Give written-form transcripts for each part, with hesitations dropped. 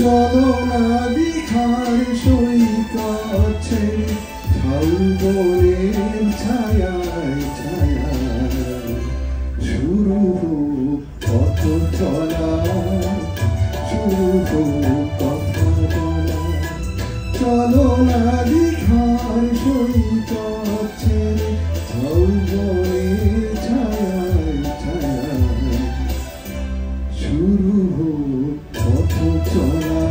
চলো না দীঘার সৈকত ছেড়ে ঝাউবনের ছায়ায় ছায়ায় শুরু হোক পথ চলা, শুরু হোক কথা বলা। চলো না দীঘার সৈকত ছেড়ে ঝাউবনের ছায়ায় ছায়ায় শুরু হোক পথ চলা,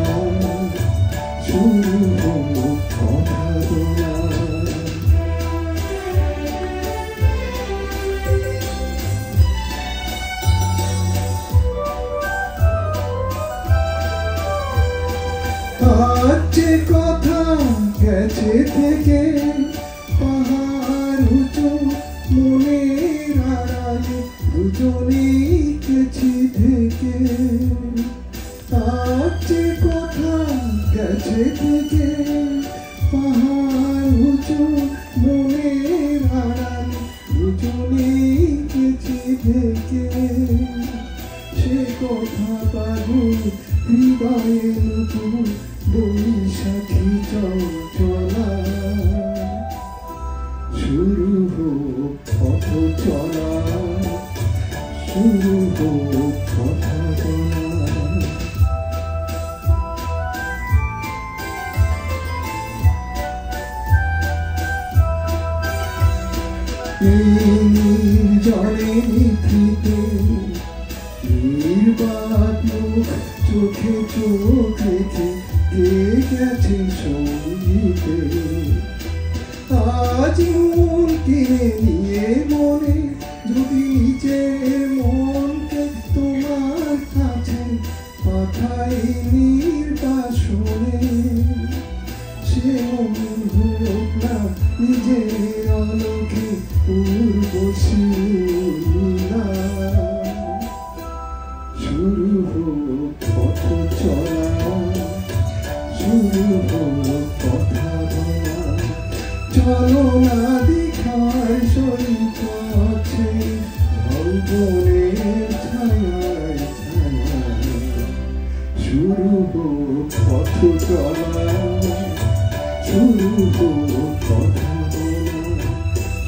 শুরু হোক কথা বলা। আজ যে কথা গেছে থেকে পাহাড় উঁচু মনের আড়ালে দুজনেই গেছি থেকে। আজ যে কথা গেছে থেকে পাহাড় উঁচু মনের আড়ালে দুজনেই গেছি থেকে। সে কথা পাবো হৃদয়ে নতুন বৈশাখী চলা, শুরু হোক পথ চলা, শুরু হোক কথা বলা। জলে নিথিতে নির্বাক মুখ চোখে চোখ রেখে কে গেছে সঙ্গীতে। আজ মন কিনে নিয়ে মনে যদি নিজের মনকে তোমার কাছে পাঠাই নির্বাসনে, সে মন হোক না নিজের আলোকে উর্বশী না। শুরু হোক পথ চলা, শুরু হোক কথা বলা। চলো না দীঘার সৈকত ছেড়ে ঝাউবনের ছায়ায় ছায়ায় শুরু হোক পথ চলা, শুরু হোক কথা বলা।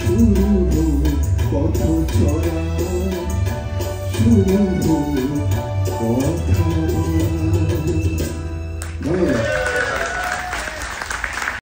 শুরু হোক পথ চলা, শুরু হোক